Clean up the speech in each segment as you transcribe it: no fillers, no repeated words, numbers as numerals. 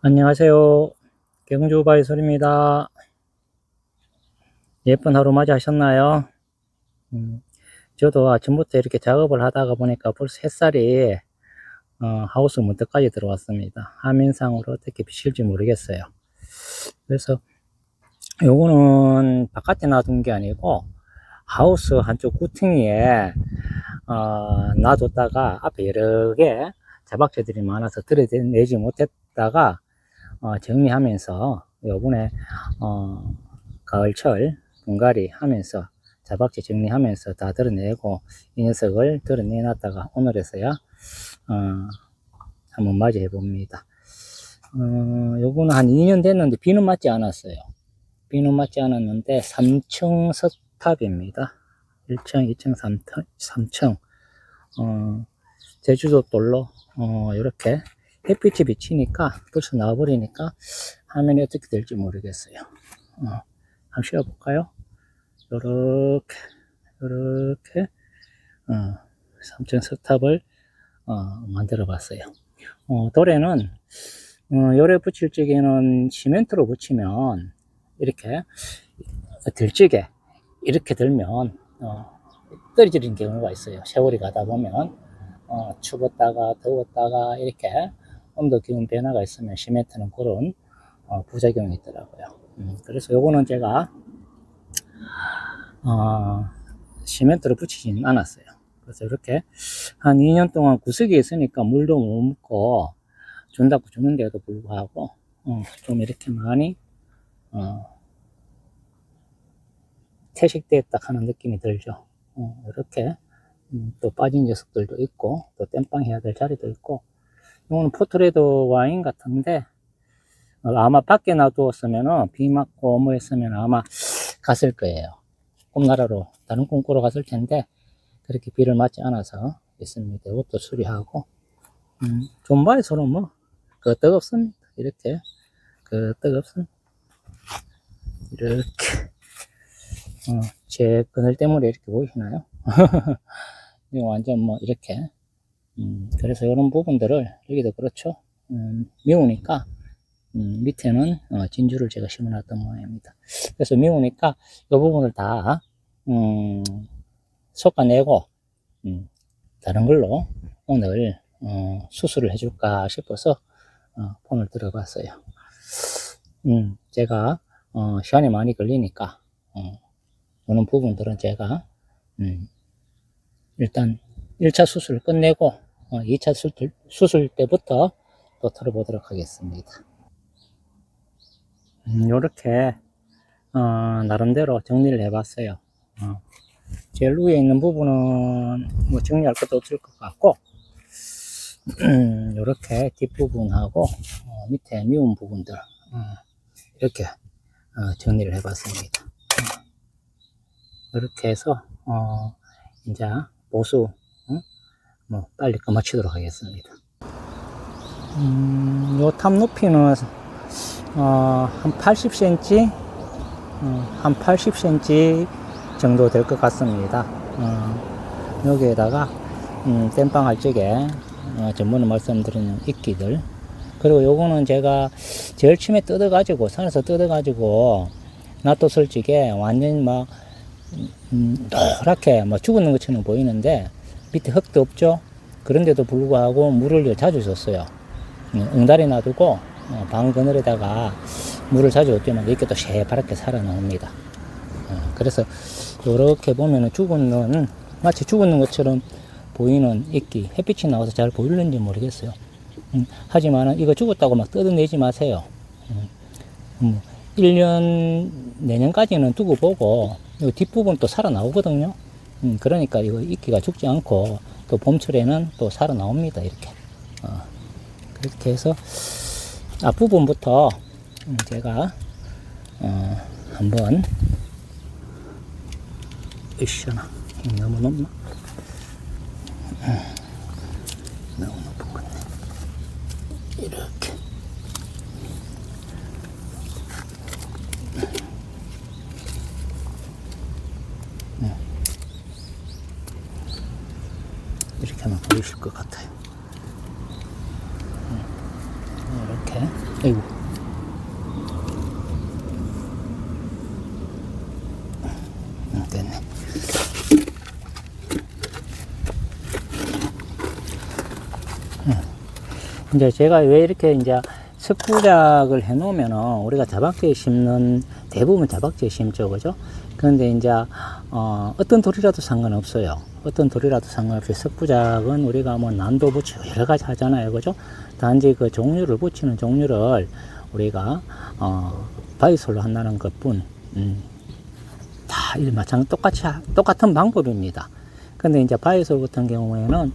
안녕하세요. 경주 바이솔입니다. 예쁜 하루 맞이하셨나요? 저도 아침부터 이렇게 작업을 하다가 보니까 벌써 햇살이 하우스 문턱까지 들어왔습니다. 화면상으로 어떻게 비칠지 모르겠어요. 그래서 요거는 바깥에 놔둔 게 아니고 하우스 한쪽 구퉁이에 놔뒀다가 앞에 여러 개 자박재들이 많아서 들여내지 못했다가 정리하면서 요번에 가을철 분갈이 하면서 자박재 정리하면서 다 드러내고 이 녀석을 드러내놨다가 오늘에서야 한번 맞이해 봅니다. 요거는 한 2년 됐는데 비는 맞지 않았어요. 비는 맞지 않았는데 3층 석탑입니다. 1층, 2층, 3층. 제주도 돌로 이렇게 햇빛이 비치니까 벌써 나와버리니까 화면이 어떻게 될지 모르겠어요. 한번 씌워볼까요? 요렇게 3층 석탑을 만들어 봤어요. 돌에는 요래 붙일 적에는 시멘트로 붙이면 이렇게 들찌게 이렇게 들면 떨어지는 경우가 있어요. 세월이 가다 보면 추웠다가 더웠다가 이렇게 온도 기온 변화가 있으면 시멘트는 그런 부작용이 있더라고요. 그래서 요거는 제가 시멘트를 붙이지는 않았어요. 그래서 이렇게 한 2년 동안 구석에 있으니까 물도 못 먹고 준다고 주는데도 불구하고 좀 이렇게 많이 퇴식됐다 하는 느낌이 들죠. 이렇게 또 빠진 녀석들도 있고 또 땜빵 해야 될 자리도 있고, 이거는 포트레드 와인 같은데 아마 밖에 놔두었으면 비 맞고 뭐 했으면 아마 갔을 거예요. 꿈나라로 다른 꿈 꾸러 갔을 텐데 그렇게 비를 맞지 않아서 있습니다. 이것도 수리하고 존바에서는 뭐 끄떡 없습니다. 이렇게 끄떡 없습니다. 이렇게 제 그늘 때문에 이렇게 보이시나요? 이거 완전 뭐 이렇게 그래서 이런 부분들을 여기도 그렇죠. 미우니까 밑에는 진주를 제가 심어놨던 모양입니다. 그래서 미우니까 이 부분을 다 솎아내고 다른 걸로 오늘 수술을 해줄까 싶어서 폰을 들어봤어요. 제가 시간이 많이 걸리니까 이런 부분들은 제가 일단 1차 수술을 끝내고 2차 수술 때부터 또 털어보도록 하겠습니다. 이렇게 나름대로 정리를 해봤어요. 제일 위에 있는 부분은 뭐 정리할 것도 없을 것 같고 이렇게 뒷부분하고 밑에 미운 부분들 이렇게 정리를 해봤습니다. 이렇게 해서 이제 보수 뭐 빨리 끝마치도록 하겠습니다. 요 탑 높이는 한 80cm 한 80cm 정도 될 것 같습니다. 여기에다가 땜빵 할 적에 전번에 말씀드린 이끼들, 그리고 요거는 제가 제일 처음에 뜯어가지고 산에서 뜯어가지고 놔뒀을 적에 완전 막 노랗게 막 죽었는 것처럼 보이는데 밑에 흙도 없죠. 그런데도 불구하고 물을 자주 줬어요. 응달에 놔두고 방 그늘에다가 물을 자주 줬더니 이렇게 또 새파랗게 살아나옵니다. 그래서 이렇게 보면은 죽었는, 마치 죽었는 것처럼 보이는 이끼, 햇빛이 나와서 잘 보이는지 모르겠어요. 하지만은 이거 죽었다고 막 뜯어내지 마세요. 1년 내년까지는 두고 보고 이 뒷부분 또 살아나오거든요. 그러니까 이거 이끼가 죽지 않고 또 봄철에는 또 살아나옵니다. 이렇게 그렇게 해서 앞부분부터 제가 한번 으쌰나 너무 높나? 너무 높은 건데 이렇게 이렇게 하면 보이실 것 같아요. 이렇게 아이고. 됐네. 이제 제가 왜 이렇게 이제 석부작을 해 놓으면은 우리가 자박지에 심는 대부분 자박지에 심죠, 그죠? 그런데 이제 어떤 돌이라도 상관없어요. 어떤 돌이라도 상관없이 석부작은 우리가 뭐 난도 붙이고 여러 가지 하잖아요, 그죠? 단지 그 종류를 붙이는 종류를 우리가 바이솔로 한다는 것뿐 다 똑같은 방법입니다. 근데 이제 바이솔 같은 경우에는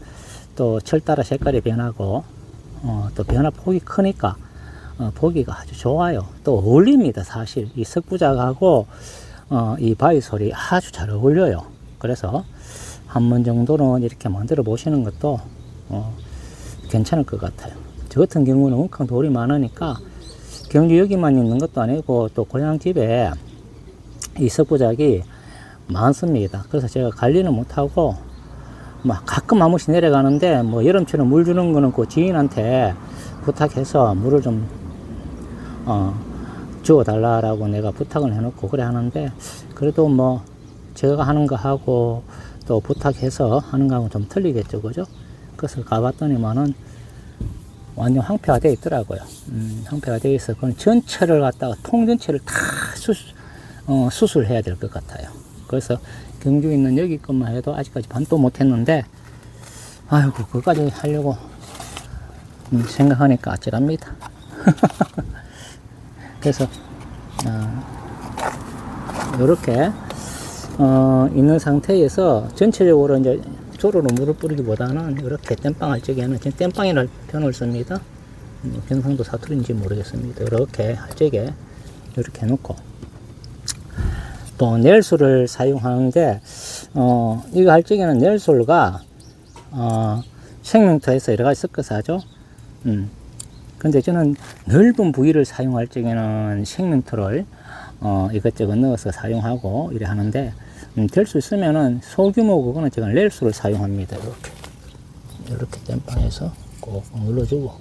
또 철 따라 색깔이 변하고 또 변화 폭이 크니까 보기가 아주 좋아요. 또 어울립니다. 사실 이 석부작하고 이 바이솔이 아주 잘 어울려요. 그래서 한 번 정도는 이렇게 만들어 보시는 것도 괜찮을 것 같아요. 저 같은 경우는 웅캉 돌이 많으니까 경주 여기만 있는 것도 아니고 또 고향 집에 이 석부작이 많습니다. 그래서 제가 관리는 못하고 막 가끔 한 번씩 내려가는데 뭐 여름처럼 물 주는 거는 그 지인한테 부탁해서 물을 좀 주워달라고 내가 부탁을 해놓고 그래 하는데, 그래도 뭐 제가 하는 거 하고 또 부탁해서 하는 거하고는 좀 틀리겠죠, 그죠? 그래서 가봤더니만은 완전 황폐화 되어 있더라고요. 황폐화 되어 있어. 그건 전체를 갖다가 통 전체를 다 수술해야 될 것 같아요. 그래서 경주에 있는 여기 것만 해도 아직까지 반도 못했는데, 아이고 그거까지 하려고 생각하니까 아찔합니다. 그래서 이렇게 있는 상태에서 전체적으로 이제 조로로 물을 뿌리기보다는 이렇게 땜빵 할 적에는 지금 땜빵이라는 표현을 씁니다. 경상도 사투리인지 모르겠습니다. 이렇게 할 적에 이렇게 해놓고 또 넬솔을 사용하는데 이거 할 적에는 넬솔과 생명토에서 여러 가지 섞어서 하죠. 근데 저는 넓은 부위를 사용할 적에는 생명토를 이것저것 넣어서 사용하고 이래 하는데, 될 수 있으면은 소규모 그거는 제가 넬솔을 사용합니다. 이렇게 땜빵해서 꼭 눌러주고,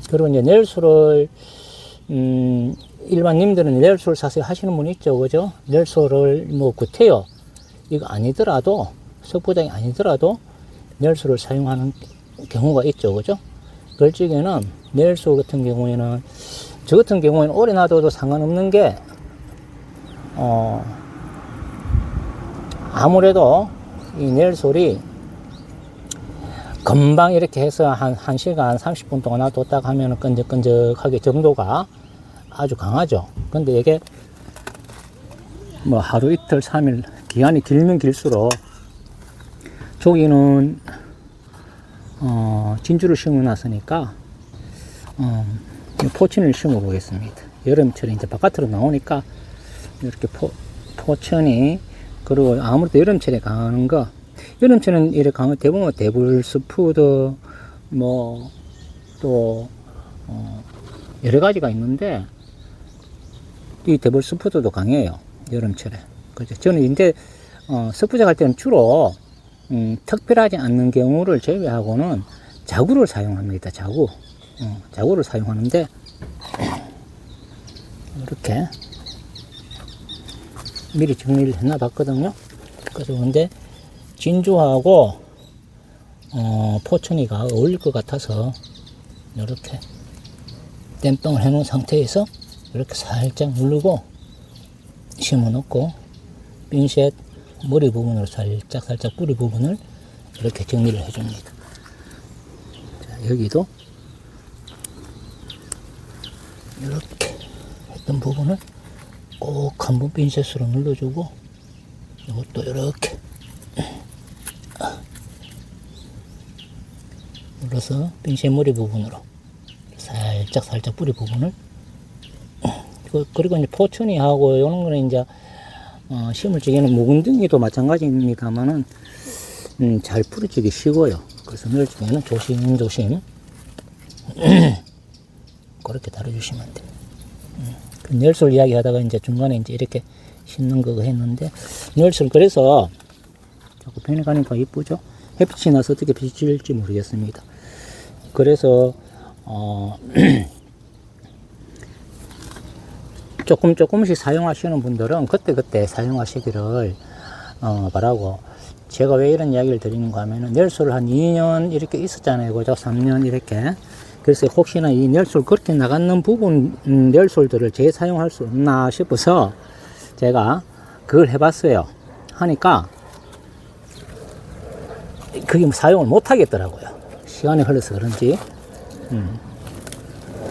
그리고 이제 넬솔을 일반님들은 넬솔 사서 하시는 분 있죠, 그죠? 넬솔을 뭐 구태여 이거 아니더라도, 석부작이 아니더라도 넬솔을 사용하는 경우가 있죠, 그죠? 그럴 적에는 넬솔 같은 경우에는, 저 같은 경우에는 오래 놔둬도 상관없는 게 아무래도 이 넬솔이 금방 이렇게 해서 한 1시간 30분 동안 놔뒀다가 하면 끈적끈적하게 점도가 아주 강하죠. 근데 이게 뭐 하루 이틀 3일 기간이 길면 길수록, 저기는 진주를 심어 놨으니까 포천을 심어 보겠습니다. 여름철에 이제 바깥으로 나오니까 이렇게 포천이, 그리고 아무래도 여름철에 강하는 거, 여름철은 이렇게 강한 대부분 데블스푸드 뭐 또 여러 가지가 있는데, 이 데블스푸드도 강해요, 여름철에. 그죠? 저는 이제 석부작 할 때는 주로 특별하지 않는 경우를 제외하고는 자구를 사용합니다. 자구를 사용하는데, 이렇게 미리 정리를 해놔 봤거든요. 그래서 근데 진주하고 포천이가 어울릴 것 같아서 이렇게 땜빵을 해 놓은 상태에서 이렇게 살짝 누르고 심어 놓고, 핀셋 머리 부분으로 살짝 뿌리 부분을 이렇게 정리를 해 줍니다. 자, 여기도 이렇게 했던 부분을 꼭 한번 핀셋으로 눌러주고, 이것도 이렇게 눌러서 핀셋 머리 부분으로 살짝 뿌리 부분을, 그리고 이제 포천이하고 이런 거는 이제 심을 적에는 묵은둥이도 마찬가지입니다만은 잘 뿌려지기 쉬워요. 그래서 넣을 적에는 조심조심 그렇게 다뤄주시면 돼요. 그 넬솔 이야기 하다가 이제 중간에 이제 이렇게 심는 거 했는데, 넬솔 그래서 자꾸 변해 가니까 이쁘죠? 햇빛이 나서 어떻게 비칠지 모르겠습니다. 그래서 조금씩 사용하시는 분들은 그때그때 사용하시기를 바라고, 제가 왜 이런 이야기를 드리는가 하면은 넬솔을 한 2년 이렇게 있었잖아요. 그죠? 3년 이렇게. 그래서 혹시나 이 넬솔 그렇게 나가는 부분 넬솔들을 재사용할 수 없나 싶어서 제가 그걸 해봤어요. 하니까 그게 사용을 못 하겠더라고요. 시간이 흘러서 그런지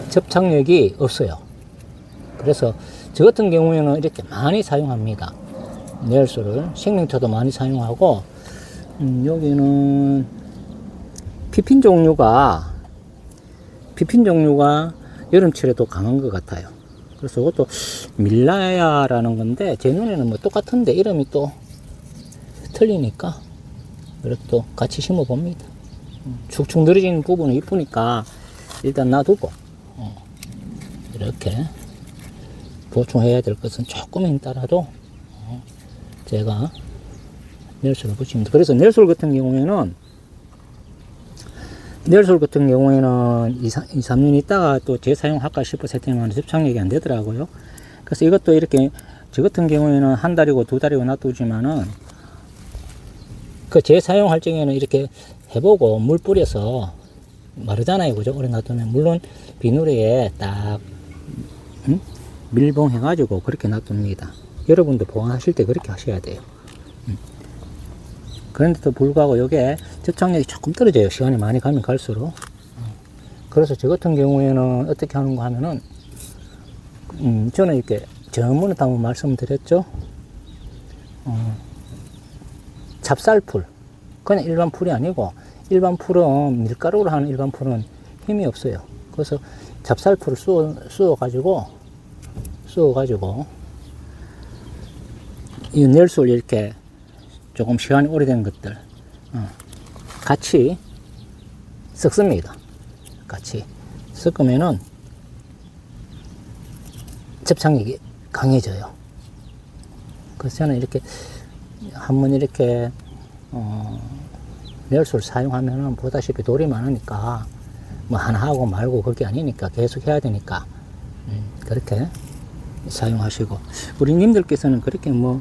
접착력이 없어요. 그래서 저 같은 경우에는 이렇게 많이 사용합니다. 넬솔을 생명초도 많이 사용하고, 여기는 피핀 종류가 여름철에도 강한 것 같아요. 그래서 이것도 밀라야라는 건데 제 눈에는 뭐 똑같은데 이름이 또 틀리니까 이렇게 또 같이 심어 봅니다. 축축 늘어지는 부분이 이쁘니까 일단 놔두고, 이렇게 보충해야 될 것은 조금은 따라도 제가 넬솔을 붙입니다. 그래서 넬솔 같은 경우에는 2, 3년 있다가 또 재사용할까 싶어서 했더니 접착력이 안 되더라고요. 그래서 이것도 이렇게, 저 같은 경우에는 한 달이고 2달이고 놔두지만은 그 재사용할 적에는 이렇게 해보고 물 뿌려서 마르잖아요. 그죠? 오래 놔두면. 물론 비누리에 딱 밀봉 해가지고 그렇게 놔둡니다. 여러분도 보관하실 때 그렇게 하셔야 돼요. 그런데도 불구하고 이게 접착력이 조금 떨어져요. 시간이 많이 가면 갈수록. 그래서 저 같은 경우에는 어떻게 하는가 하면은, 저는 이렇게 전문에 한번 말씀드렸죠. 찹쌀풀. 그냥 일반 풀이 아니고, 일반 풀은 밀가루로 하는 일반 풀은 힘이 없어요. 그래서 찹쌀풀을 쑤어가지고 이 넬솔 이렇게 조금 시간이 오래된 것들 같이 섞습니다. 같이 섞으면은 접착력이 강해져요. 그래서 저는 이렇게 한번 이렇게 넬솔 사용하면은 보다시피 돌이 많으니까 뭐 하나 하고 말고 그게 아니니까 계속 해야 되니까 그렇게 사용하시고, 우리 님들께서는 그렇게 뭐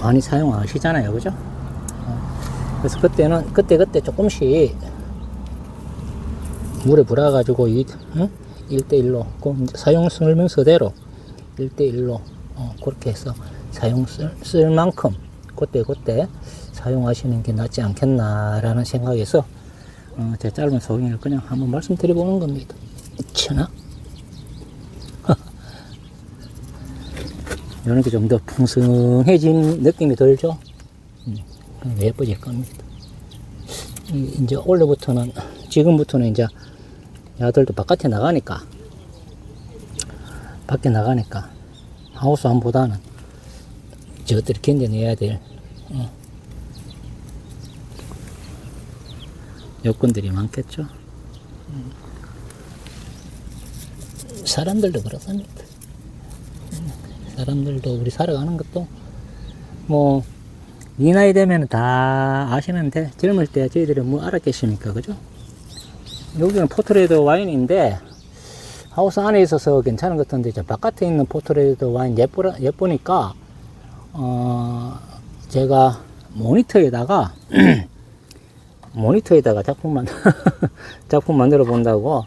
많이 사용하시잖아요. 그죠? 그래서 그때는 그때 조금씩 물에 불어가지고 1대1로 사용 설명서대로 1대1로 그렇게 해서 쓸 만큼 그때 사용하시는 게 낫지 않겠나라는 생각에서 제 짧은 소개를 그냥 한번 말씀드려보는 겁니다. 천하? 이런 게 좀 더 풍성해진 느낌이 들죠? 예뻐질 겁니다. 이제 지금부터는 이제 야들도 밖에 나가니까 하우스 안보다는 저것들이 견뎌내야 될 요건들이 많겠죠. 사람들도 그렇습니다. 사람들도 우리 살아가는 것도 뭐 이 나이 되면 다 아시는데 젊을 때 저희들이 뭐 알았겠습니까? 그죠? 여기는 포트레이드 와인인데 하우스 안에 있어서 괜찮은 것 같은데 저 바깥에 있는 포트레이드 와인 예쁘니까 제가 모니터에다가 작품 만들어 본다고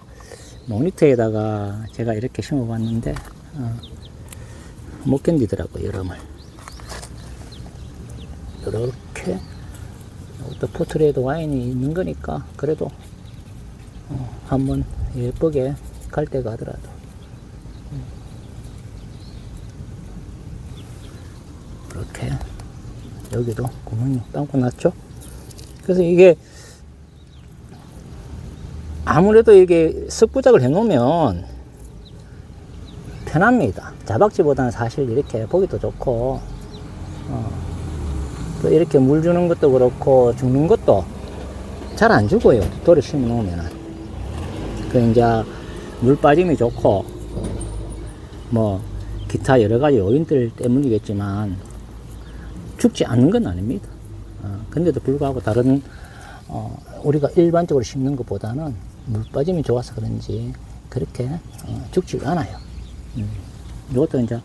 모니터에다가 제가 이렇게 심어 봤는데 못 견디더라고요, 여름을. 이렇게 또 포트레이드 와인이 있는 거니까 그래도 한번 예쁘게 갈 때 가더라도 이렇게 여기도 구멍이 빵꾸 났죠. 그래서 이게 아무래도 이게 석부작을 해 놓으면 편합니다. 자박지보다는 사실 이렇게 보기도 좋고 또 이렇게 물 주는 것도 그렇고 죽는 것도 잘 안 죽어요. 돌에 심어 놓으면은. 그 이제 물 빠짐이 좋고 뭐 기타 여러 가지 요인들 때문이겠지만 죽지 않는 건 아닙니다. 근데도 불구하고 다른 우리가 일반적으로 심는 것보다는 물 빠짐이 좋아서 그런지 그렇게 죽지가 않아요. 이것도 이제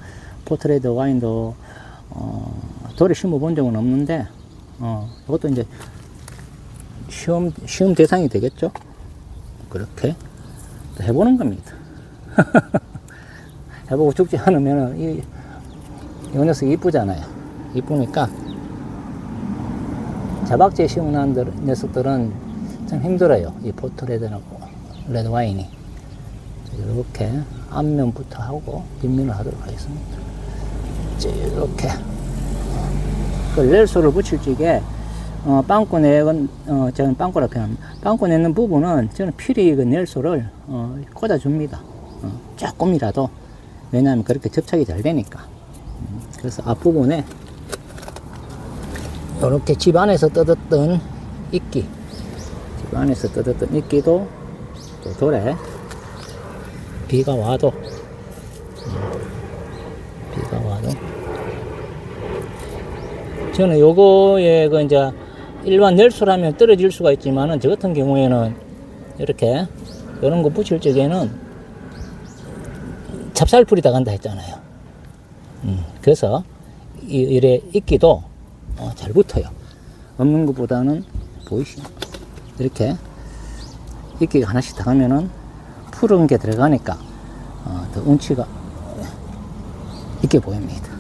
포트레이드 와인도 돌에 심어 본 적은 없는데 이것도 이제 시험 대상이 되겠죠. 그렇게 해보는 겁니다. 해보고 죽지 않으면 이 녀석이 이쁘잖아요. 이쁘니까 자박제 시원한 녀석들은 참 힘들어요. 이 포트레드하고 레드 와인이. 이렇게 앞면부터 하고 뒷면을 하도록 하겠습니다. 이렇게 그 렐소를 붙일 적에 빵꾸 내건 저는 빵꾸라 표현합니다. 빵꾸 내는 부분은 저는 필히 그 넬소를 꽂아줍니다. 조금이라도. 왜냐하면 그렇게 접착이 잘 되니까. 그래서 앞부분에 이렇게 집 안에서 뜯었던 이끼, 집 안에서 뜯었던 이끼도 또 돌에 비가 와도 저는 요거에 그 이제 일반 넬소라면 떨어질 수가 있지만은 저 같은 경우에는 이렇게 이런 거 붙일 적에는 찹쌀풀이 다 간다 했잖아요. 그래서 이래 이끼도 잘 붙어요. 없는 것보다는 보이시죠? 이렇게 이끼가 하나씩 다 가면은 푸른 게 들어가니까 더 운치가 있게 보입니다.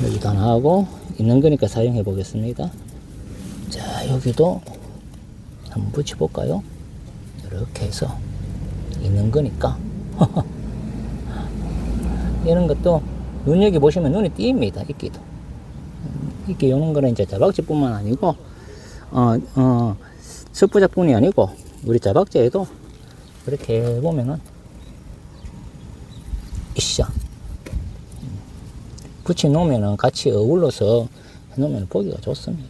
여기도 하나 하고 있는 거니까 사용해 보겠습니다. 자, 여기도 한번 붙여 볼까요? 이렇게 해서 있는 거니까 이런 것도 눈여겨보시면 눈이 띄입니다. 이끼도. 이끼 요는 거는 이제 자박제뿐만 아니고 석부작뿐이 아니고 우리 자박제에도 이렇게 보면은 이샤 붙여 놓으면은 같이 어울러서 해 놓으면 보기가 좋습니다.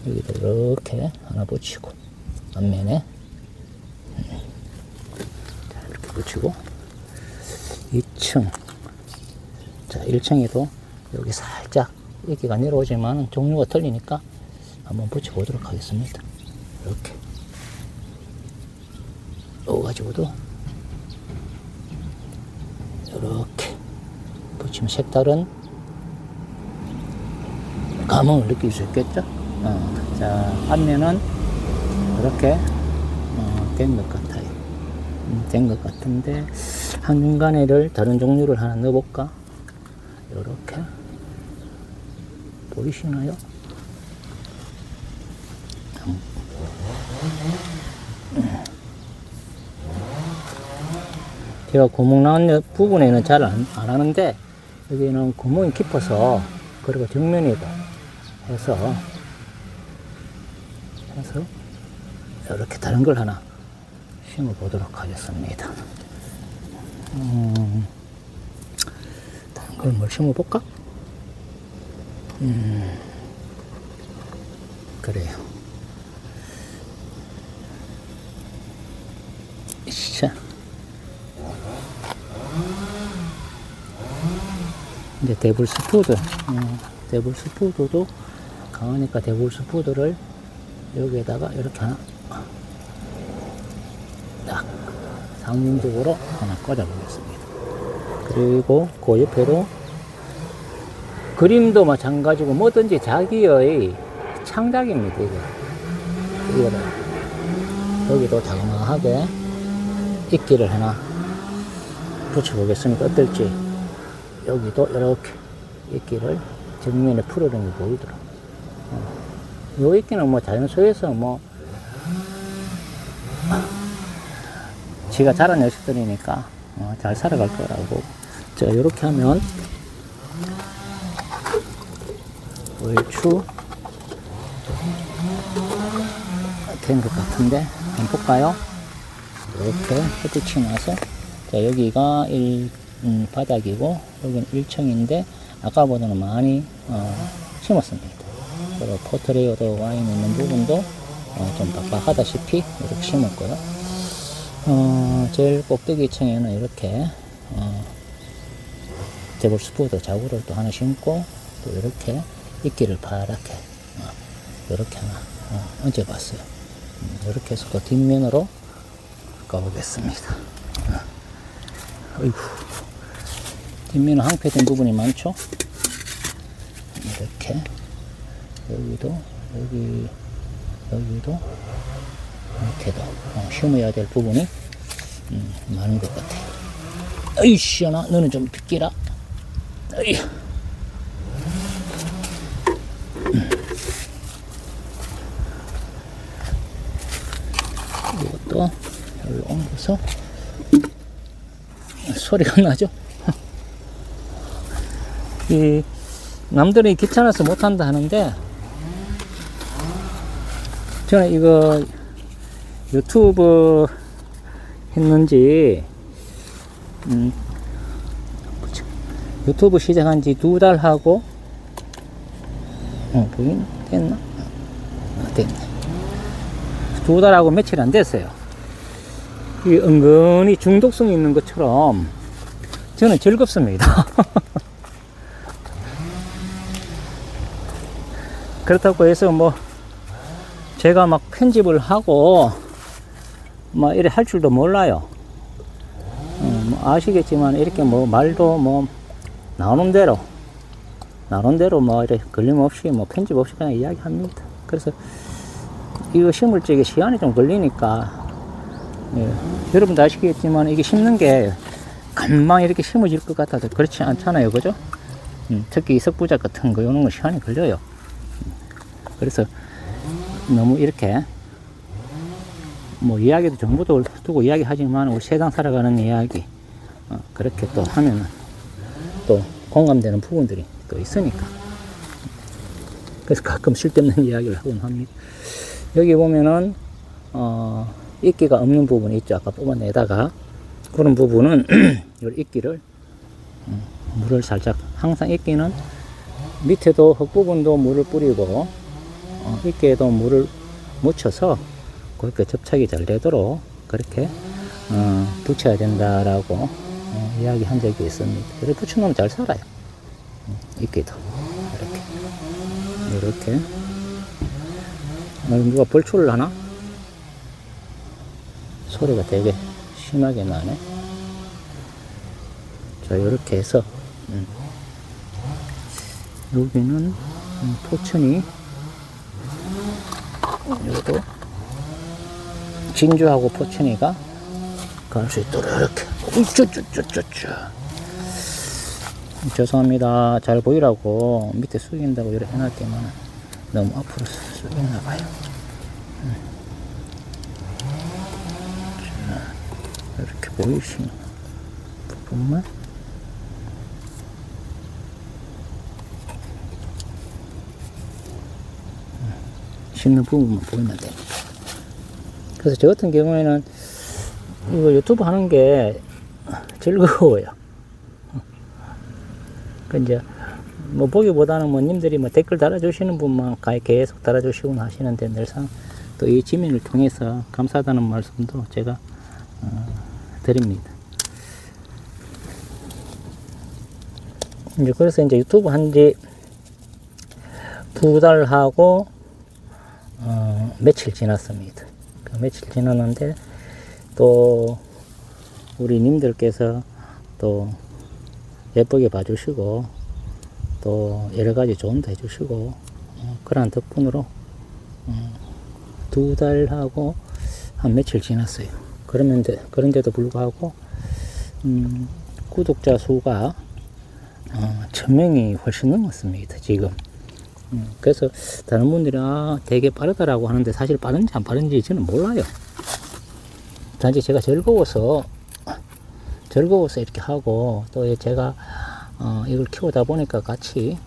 여기도 이렇게 하나 붙이고 앞면에 이렇게 붙이고 2층 자 1층에도 여기 살짝 이끼가 내려오지만 종류가 틀리니까 한번 붙여 보도록 하겠습니다. 이렇게 넣어가지고도 이렇게 붙이면 색다른 감흥을 느낄 수 있겠죠. 자 앞면은 이렇게 된 것 같아요. 된 것 같은데 한중간에를 다른 종류를 하나 넣어볼까? 이렇게 보이시나요? 제가 구멍 나온 부분에는 잘 안 하는데 여기는 구멍이 깊어서 그리고 정면이고 해서 이렇게 다른 걸 하나 심어 보도록 하겠습니다. 다른 걸 뭘 심어 볼까? 그래요. 자. 이제 데블스푸드, 데블스푸드도 강하니까 데블스푸드를 여기에다가 이렇게 하나 딱 상징적으로 하나 꽂아 보겠습니다. 그리고 그 옆에도 그림도 마찬가지고 뭐든지 자기의 창작입니다. 이거를 여기도 자그마하게 이끼를 하나 붙여 보겠습니다. 어떨지. 여기도 이렇게 이끼를 정면에 풀어놓은 게 보이더라고요. 요 이끼는 뭐 자연소에서 뭐 지가 자란 녀석들이니까 잘 살아갈 거라고. 자, 요렇게 하면 얼추 된 것 같은데 한번 볼까요? 이렇게 햇빛이 나서 자, 여기가 바닥이고 여기는 1층인데 아까보다는 많이 심었습니다. 그리고 포트레이드 와인 있는 부분도 좀 빡빡하다시피 이렇게 심었고요. 제일 꼭대기 층에는 이렇게 데블스푸드 자구를 또 하나 심고 또 이렇게 이끼를 파랗게 이렇게 하나 얹어봤어요. 이렇게 해서 또 뒷면으로 가보겠습니다. 어이구, 뒷면은 항폐된 부분이 많죠. 이렇게 여기도 여기도 이렇게도 심어야 될 부분이 많은 것 같아요. 어이 시원아, 너는 좀 비키라. 어이. 이것도 여기 옮겨서 소리가 나죠. 이 남들이 귀찮아서 못한다 하는데 저는 이거 유튜브 했는지 유튜브 시작한 지 2달 하고 보긴 됐나? 됐네. 2달하고 며칠 안 됐어요. 이 은근히 중독성이 있는 것처럼 저는 즐겁습니다. 그렇다고 해서 뭐 제가 막 편집을 하고 막 이래 할 줄도 몰라요. 뭐 아시겠지만 이렇게 뭐 말도 뭐 나오는 대로 뭐 이렇게 걸림없이 뭐 편집 없이 그냥 이야기합니다. 그래서 이거 심을 적에 시간이 좀 걸리니까 여러분도 아시겠지만 이게 심는 게 금방 이렇게 심어질 것 같아도 그렇지 않잖아요, 그죠? 특히 이 석부작 같은 거 이런 거 시간이 걸려요. 그래서 너무 이렇게 뭐 이야기도 정보도 두고 이야기하지만 우리 세상 살아가는 이야기 그렇게 또 하면 또 공감되는 부분들이 또 있으니까 그래서 가끔 쓸데없는 이야기를 하곤 합니다. 여기 보면은 이끼가 없는 부분이 있죠. 아까 뽑아내다가 그런 부분은 이 이끼를 물을 살짝 항상 이끼는 밑에도 흙부분도 물을 뿌리고 이끼에도 물을 묻혀서 그렇게 접착이 잘 되도록 그렇게 붙여야 된다라고 이야기한 적이 있습니다. 그래서 붙여놓으면 잘 살아요. 이끼도 이렇게 누가 벌초를 하나? 소리가 되게 심하게 나네. 자, 이렇게 해서 여기는 포천이 여기도 진주하고 포천이가 갈 수 있도록 이렇게 죄송합니다. 잘 보이라고 밑에 숙인다고 이렇게 해놨지만 너무 앞으로 숙였나봐요. 이렇게 보이시는 부분만 심는 부분만 보이면 됩니다. 그래서 저 같은 경우에는 이거 유튜브 하는 게 즐거워요. 그 이제 뭐 보기보다는 뭐 님들이 뭐 댓글 달아주시는 분만 계속 달아주시고 하시는데 늘상 또 이 지민을 통해서 감사하다는 말씀도 제가 드립니다. 이제 그래서 이제 유튜브 한지 2달 하고 며칠 지났습니다. 그 며칠 지났는데 또 우리 님들께서 또 예쁘게 봐주시고 또 여러가지 조언도 해주시고 그런 덕분으로 2달하고 한 며칠 지났어요. 그런데도 불구하고 구독자 수가 1000명이 훨씬 넘었습니다. 지금. 그래서 다른 분들이 되게 빠르다라고 하는데 사실 빠른지 안 빠른지 저는 몰라요. 단지 제가 즐거워서 이렇게 하고 또 제가 이걸 키우다 보니까 같이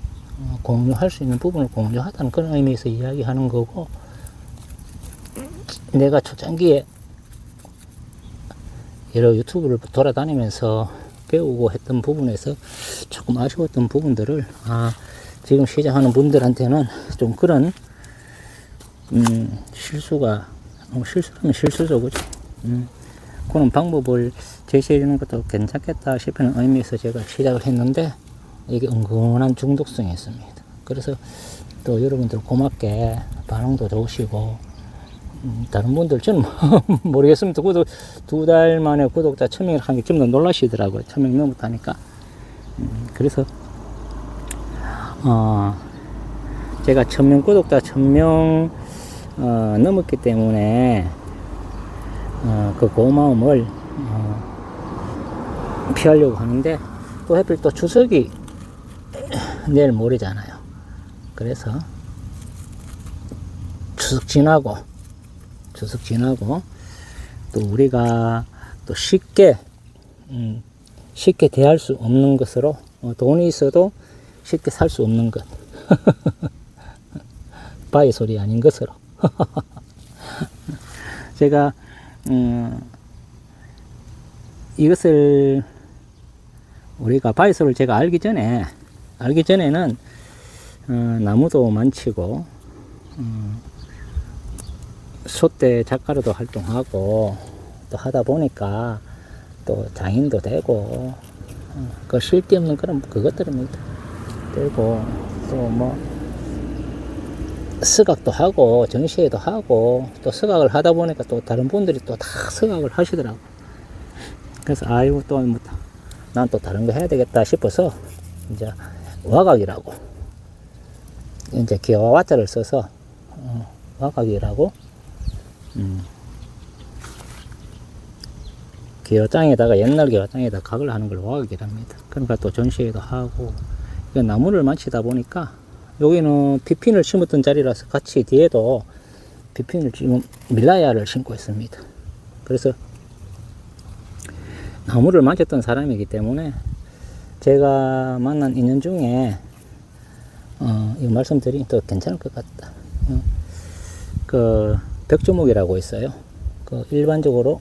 공유할 수 있는 부분을 공유하다는 그런 의미에서 이야기하는 거고, 내가 초창기에 여러 유튜브를 돌아다니면서 배우고 했던 부분에서 조금 아쉬웠던 부분들을 지금 시작하는 분들한테는 좀 그런 실수라면 실수죠, 그죠? 그런 방법을 제시해 주는 것도 괜찮겠다 싶은 의미에서 제가 시작을 했는데 이게 은근한 중독성이 있습니다. 그래서 또 여러분들 고맙게 반응도 좋으시고 다른 분들 저는 모르겠습니다. 구독 2달 만에 구독자 1000명을 한 게 좀 더 놀라시더라고요. 1000명 넘었다니까. 그래서 제가 1000명 구독자 1000명 넘었기 때문에 그 고마움을 피하려고 하는데, 또 하필 또 추석이 내일 모레잖아요. 그래서 추석 지나고 또 우리가 또 쉽게 대할 수 없는 것으로, 돈이 있어도 쉽게 살 수 없는 것 바위 소리 아닌 것으로 제가 이것을 우리가 바위소를 제가 알기 전에는 나무도 만치고 소떼 작가로도 활동하고 또 하다 보니까 또 장인도 되고 그 쓸데없는 그런 그것들입니다. 되고 또 뭐 서각도 하고 전시회도 하고, 또 서각을 하다 보니까 또 다른 분들이 또 다 서각을 하시더라고. 그래서 아이고 또 뭐 난 또 다른 거 해야 되겠다 싶어서 이제 와각이라고, 이제 기와 와자를 써서 와각이라고 기와장에다가, 옛날 기와장에다 각을 하는 걸 와각이랍니다. 그러니까 또 전시회도 하고, 나무를 만치다 보니까 여기는 비핀을 심었던 자리라서 같이 뒤에도 비핀을 지금 밀라야를 심고 있습니다. 그래서 나무를 만졌던 사람이기 때문에 제가 만난 인연 중에 이 말씀드리면 또 괜찮을 것 같다. 그 벽조목이라고 있어요. 그 일반적으로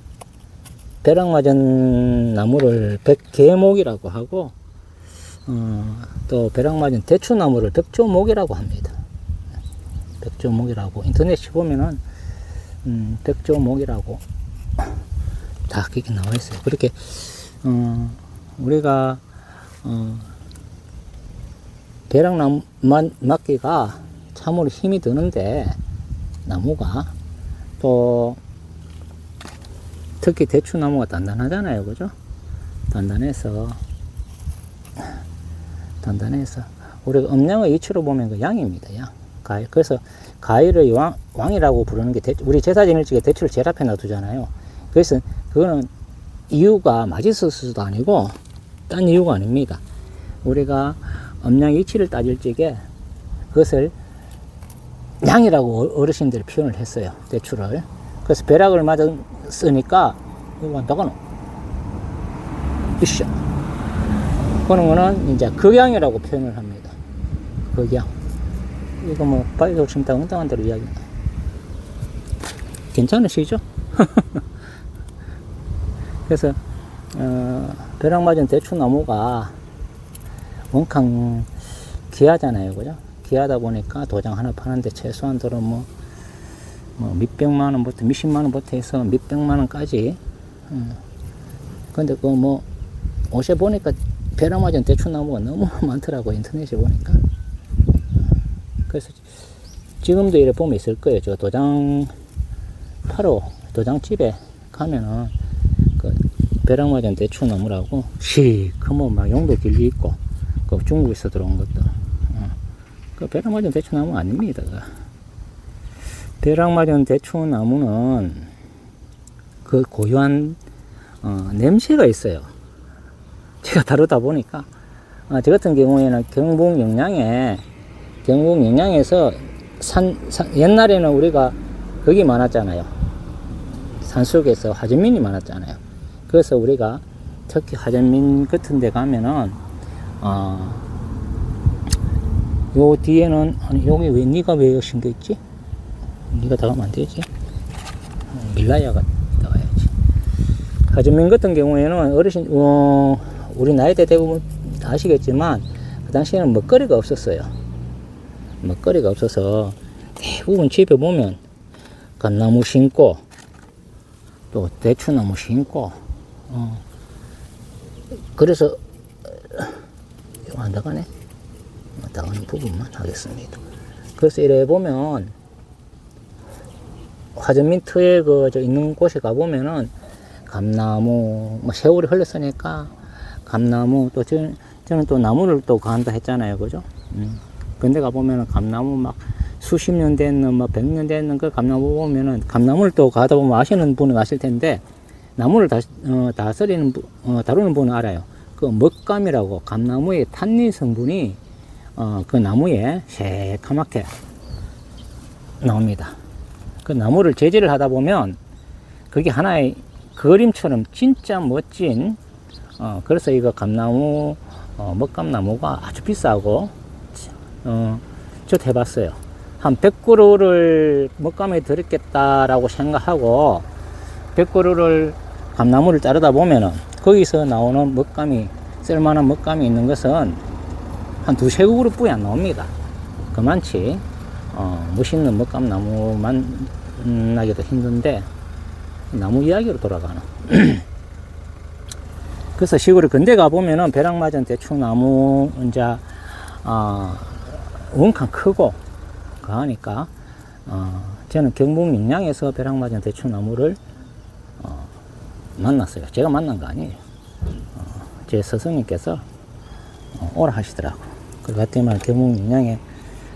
벼락 맞은 나무를 백개목이라고 하고, 또 벼락 맞은 대추나무를 벽조목이라고 합니다. 벽조목이라고 인터넷에 보면은 벽조목이라고 다 그렇게 나와 있어요. 그렇게 우리가 벼락 맞기가 참으로 힘이 드는데, 나무가 또 특히 대추나무가 단단하잖아요, 그죠? 단단해서 우리가 음양의 이치로 보면 그 양입니다. 양. 가위. 그래서 가위를 왕이라고 부르는 게 우리 제사 지낼 적에 대추를 제일 앞에 놔두잖아요. 그래서 그거는 이유가 맛있을 수도 아니고 딴 이유가 아닙니다. 우리가 음양 이치를 따질 적에 그것을 양이라고 어르신들이 표현을 했어요. 대추를. 그래서 벼락을 맞았으니까 이거 한다고는 으쌰. 그런 거는 이제 극양이라고 표현을 합니다. 극양. 이거 뭐 바위돌 심다 응당한 대로 이야기. 괜찮으시죠? 그래서 벼락 맞은 대추나무가 원캉 귀하잖아요, 그죠? 귀하다 보니까 도장 하나 파는데 최소한 들어 뭐 몇백만 원부터 몇십만 원부터 해서 몇백만 원까지. 근데 그 뭐 옷에 보니까 벼락 맞은 대추나무가 너무 많더라고, 인터넷에 보니까. 그래서 지금도 이래 보면 있을 거예요. 저 도장 도장집에 가면은 그 벼락 맞은 대추나무라고 시커먼 막 용도 길이 있고, 그 중국에서 들어온 것도 그 벼락 맞은 대추나무 아닙니다. 벼락 맞은 대추나무는 그 고유한 냄새가 있어요. 제가 다루다 보니까 저 같은 경우에는 경북 영양에서 옛날에는 우리가 거기 많았잖아요. 산속에서 화전민이 많았잖아요. 그래서 우리가 특히 화전민 같은 데 가면은 요 뒤에는 아니 여기 왜 니가 왜 신겨 있지? 니가 나가면 안 되지. 밀라야가 나와야지. 화전민 같은 경우에는 어르신 우리 나이대 대부분 아시겠지만 그 당시에는 먹거리가 없었어요. 먹거리가 없어서 대부분 집에 보면 감나무 심고 또 대추나무 심고 그래서 이거 안 나가네. 나가는 부분만 하겠습니다. 그래서 이래 보면 화전민트에 있는 곳에 가보면은 감나무, 뭐 세월이 흘렀으니까 감나무, 또 저는 또 나무를 또 간다 했잖아요. 그죠? 근데 가보면은 감나무 막 수십 년 됐는, 뭐 100년 됐는 그 감나무 보면은, 감나무를 또 가다 보면 아시는 분은 아실 텐데, 나무를 다루는 분은 알아요. 그 먹감이라고, 감나무의 탄닌 성분이 그 나무에 새카맣게 나옵니다. 그 나무를 제지를 하다 보면 그게 하나의 그림처럼 진짜 멋진, 그래서 이거 감나무, 먹감나무가 아주 비싸고, 저도 해봤어요. 한 100그루를 먹감에 들었겠다라고 생각하고 100그루를 감나무를 자르다 보면은 거기서 나오는 먹감이, 쓸만한 먹감이 있는 것은 한 2~3그루 뿐이 안 나옵니다. 그만치 멋있는 먹감나무만 나기도 힘든데 나무 이야기로 돌아가는 그래서 시골에 근데 가보면은 벼락맞은 대추나무 이제 원칸 크고 가니까 저는 경북 밀양에서 벼락맞은 대추나무를 만났어요. 제가 만난 거 아니에요. 제 스승님께서 오라 하시더라고. 그 같으면 경북 밀양에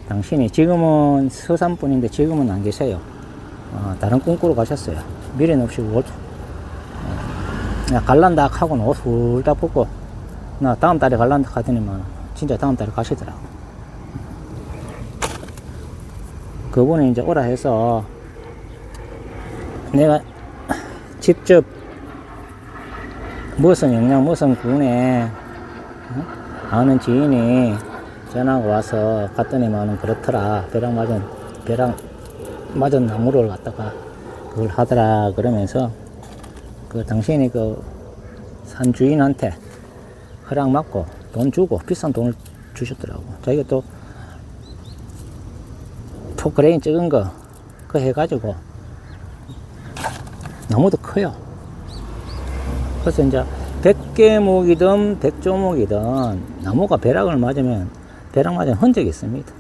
당신이 지금은 서산분인데 지금은 안 계세요. 다른 꿈꾸러 가셨어요. 미련 없이 옷 갈란다 하고는 옷 훌딱 벗고 나 다음 달에 갈란다 하더니만 진짜 다음 달에 가시더라고. 그분이 이제 오라 해서 내가 직접 무슨 영양 무슨 군에 아는 지인이 전화가 와서 갔더니만은 그렇더라. 벼락 맞은 나무를 갖다가 그걸 하더라. 그러면서 그 당신이 그 산 주인한테 허락 받고 돈 주고 비싼 돈을 주셨더라고. 자기가 또 포크레인 찍은 거 그거 해가지고 나무도 커요. 그래서 이제 100개목이든 100조목이든 나무가 벼락 맞은 흔적이 있습니다.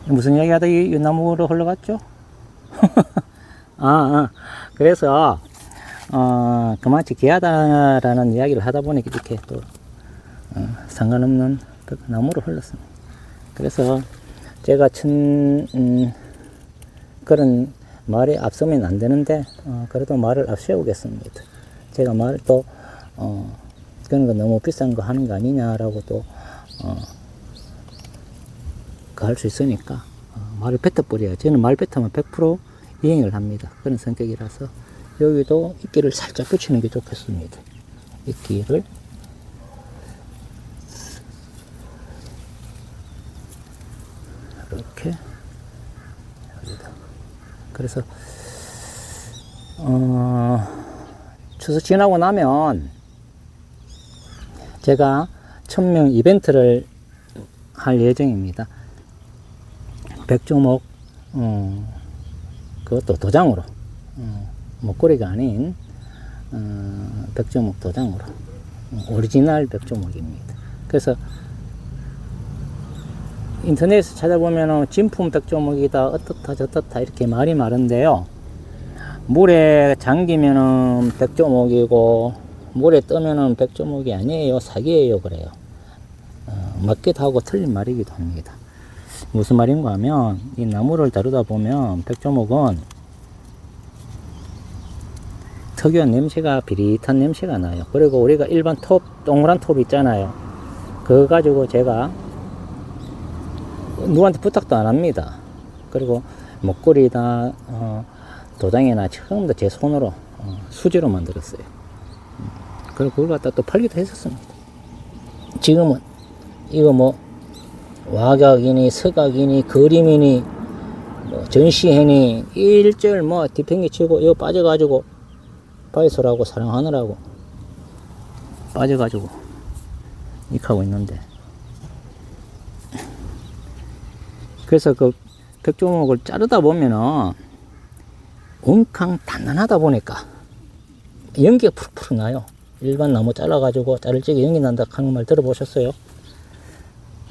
무슨 이야기 하다 이 나무로 흘러갔죠? 그래서 그만치 귀하다라는 이야기를 하다 보니까 이렇게 또 상관없는 그 나무로 흘렀습니다. 그래서 제가 그런 말에 앞서면 안 되는데 그래도 말을 앞세우겠습니다. 제가 말을 또 그런 거 너무 비싼 거 하는 거 아니냐라고 또 할 수 있으니까 말을 뱉어버려요. 저는 말 뱉으면 100% 이행을 합니다. 그런 성격이라서 여기도 이끼를 살짝 붙이는 게 좋겠습니다. 이끼를 이렇게 여기다. 그래서 추석 지나고 나면 제가 1000명 이벤트를 할 예정입니다. 100조목 그것도 도장으로 목걸이가 아닌 100조목 도장으로 오리지널 100조목입니다. 그래서 인터넷에서 찾아보면 진품 100조목이다 어떻다 저떻다 이렇게 말이 많은데요. 물에 잠기면은 100조목이고 물에 뜨면은 100조목이 아니에요. 사기예요. 그래요. 맞기도 하고 틀린 말이기도 합니다. 무슨 말인가 하면 이 나무를 다루다 보면 100조목은 특유한 냄새가 비릿한 냄새가 나요. 그리고 우리가 일반 톱 동그란 톱 있잖아요. 그거 가지고 제가 누구한테 부탁도 안 합니다. 그리고 목걸이나 도장이나 처음부터 제 손으로 수제로 만들었어요. 그리고 그걸 갖다 또 팔기도 했었습니다. 지금은 이거 뭐 와각이니 서각이니 그림이니 뭐 전시회니 일절 뭐 뒤팽개 치고 이거 빠져가지고 바이솔하고 사랑하느라고 빠져가지고 이렇게 하고 있는데, 그래서 그 100조목을 자르다 보면은 웅캉 단단하다 보니까 연기가 푸르푸르 나요. 일반 나무 잘라가지고 자를 적에 연기 난다 하는 말 들어보셨어요?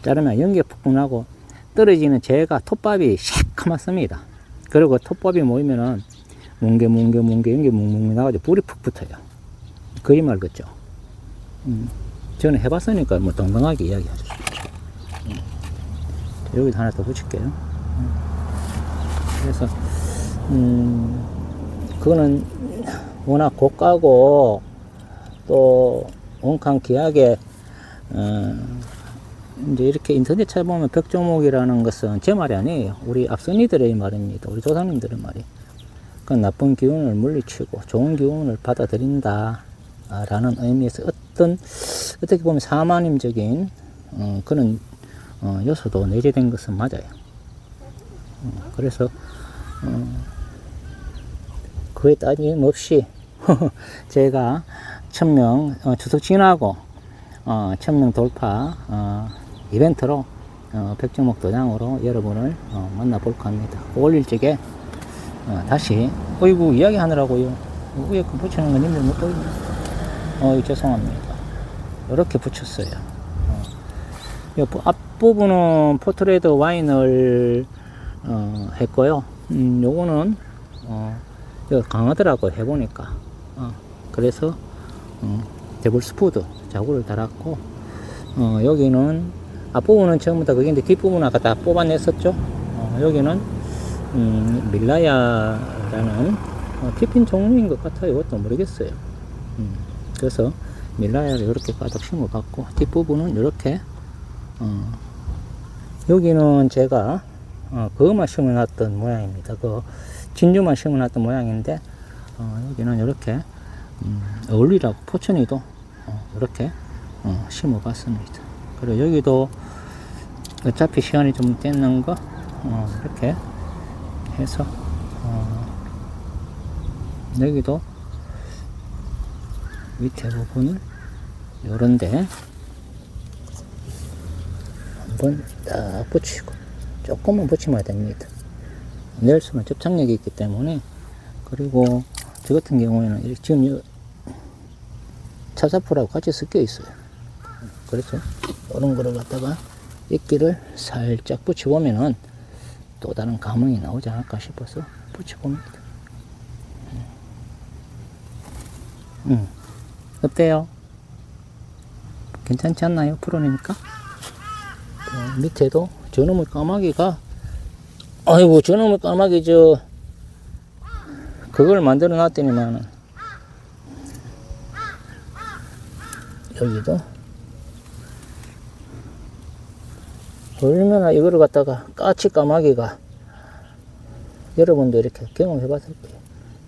자르면 연기가 푹푹 나고 떨어지는 재가 톱밥이 새카맣습니다. 그리고 톱밥이 모이면은 뭉게 연기 뭉뭉 나가지고 불이 푹 붙어요. 거짓 말 같죠? 저는 해봤으니까 뭐 당당하게 이야기하죠. 여기도 하나 더 붙일게요. 그래서 그거는 워낙 고가고 또 온칸 귀하게 이제 이렇게 인터넷 찾아보면 벽조목이라는 것은 제 말이 아니에요. 우리 앞선이들의 말입니다. 우리 조상님들의 말이. 그 나쁜 기운을 물리치고 좋은 기운을 받아들인다 라는 의미에서 어떻게 보면 사마님적인 그런 요소도 내재된 것은 맞아요. 그래서 그에 따짐없이 제가 1000명 추석 지나고 1000명 돌파 이벤트로 백조목 도장으로 여러분을 만나볼까 합니다. 5월 일찍에 다시 어이구 이야기하느라고요. 위에 그 붙이는 건 님들 못 보이네. 죄송합니다. 이렇게 붙였어요. 앞부분은 포트레드 와인을 했고요. 요거는 강하더라고요. 해보니까. 그래서 데블스푸드 자구를 달았고 여기는 앞부분은 전부 다 그게인데 뒷부분 아까 다 뽑아냈었죠. 여기는 밀라야라는 피핀 종류인 것 같아요. 이것도 모르겠어요. 그래서 밀라야를 이렇게 가득 심어봤고 뒷부분은 이렇게 여기는 제가 그것만 심어놨던 모양입니다. 그 진주만 심어놨던 모양인데 여기는 이렇게 어울리라고 포천이도 이렇게 심어봤습니다. 그리고 여기도 어차피 시간이 좀 떼는 거 이렇게 해서 여기도 밑에 부분을 요런데 한번 딱 붙이고 조금만 붙이면 됩니다. 넬수는 접착력이 있기 때문에. 그리고 저 같은 경우에는 지금 차사풀하고 같이 섞여 있어요. 그래서 이런 거를 갖다가 이끼를 살짝 붙여보면은 또 다른 감흥이 나오지 않을까 싶어서 붙여봅니다. 어때요? 괜찮지 않나요? 프로니까? 밑에도 저놈의 까마귀가 아이고 저놈의 까마귀 그걸 만들어 놨더니만 여기도 얼마나 이거를 갖다가 까치 까마귀가 여러분도 이렇게 경험해 봤을 거예요.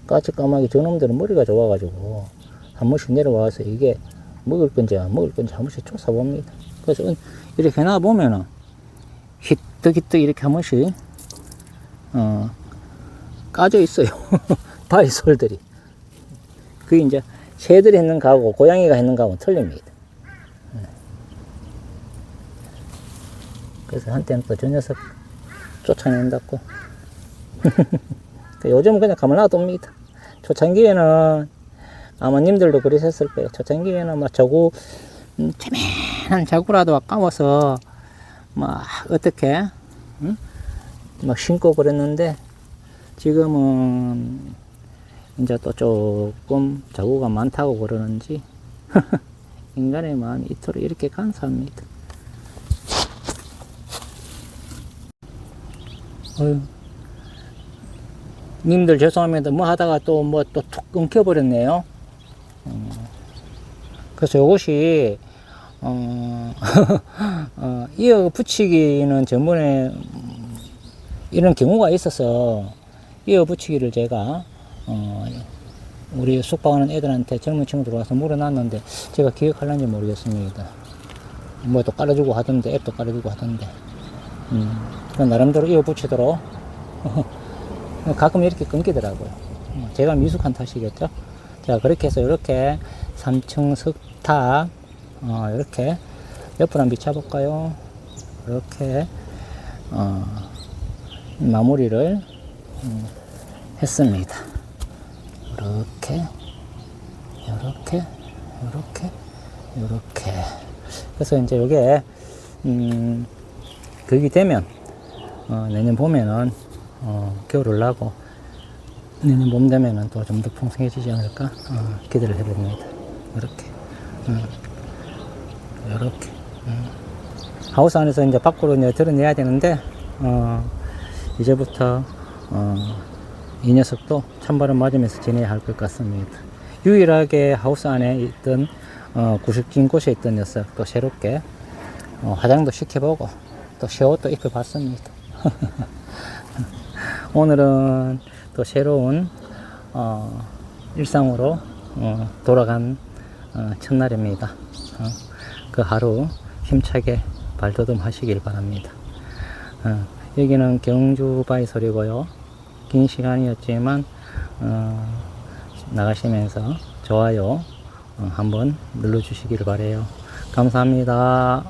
까치 까마귀 저놈들은 머리가 좋아가지고 한 번씩 내려와서 이게 먹을 건지 안 먹을 건지 한 번씩 쫓아봅니다. 그래서 이렇게 해놔보면은 히뜩히뜩 이렇게 한 번씩 까져 있어요. 바이솔들이. 그게 이제 새들이 했는 거하고 고양이가 했는 거하고는 틀립니다. 그래서 한때는 또 저 녀석 쫓아낸다고. 요즘은 그냥 가만 놔둡니다. 초창기에는 아마 님들도 그러셨을 거예요. 초창기에는 막 자구, 재미난 자구라도 아까워서 막 어떻게 막 신고 그랬는데 지금은 이제 또 조금 자구가 많다고 그러는지 인간의 마음이 이토록 이렇게 간사합니다. 님들 죄송합니다. 뭐 하다가 또 툭 끊겨버렸네요. 그래서 이것이 이어 붙이기는 전번에 이런 경우가 있어서 이어 붙이기를 제가 우리 숙박하는 애들한테 젊은 친구들 와서 물어놨는데 제가 기억할는지 모르겠습니다. 뭐 또 깔아주고 하던데 앱도 깔아주고 하던데 나름대로 이어 붙이도록 가끔 이렇게 끊기더라고요. 제가 미숙한 탓이겠죠. 자, 그렇게 해서 이렇게 3층 석탑 이렇게 옆으로 한번 비춰볼까요? 이렇게 마무리를 했습니다. 이렇게 그래서 이제 이게 그게 되면 내년 봄에는 겨울을 나고 내년 봄 되면은 또 좀 더 풍성해지지 않을까 기대를 해봅니다. 이렇게 이렇게 하우스 안에서 이제 밖으로 이제 드러내야 되는데 이제부터 이 녀석도 찬바람 맞으면서 지내야 할 것 같습니다. 유일하게 하우스 안에 있던 구석진 곳에 있던 녀석 또 새롭게 화장도 시켜보고 또 새 옷도 입혀봤습니다. 오늘은 또 새로운 일상으로 돌아간 첫날입니다. 그 하루 힘차게 발돋움 하시길 바랍니다. 여기는 경주 바이솔이고요. 긴 시간이었지만 나가시면서 좋아요 한번 눌러주시길 바래요. 감사합니다.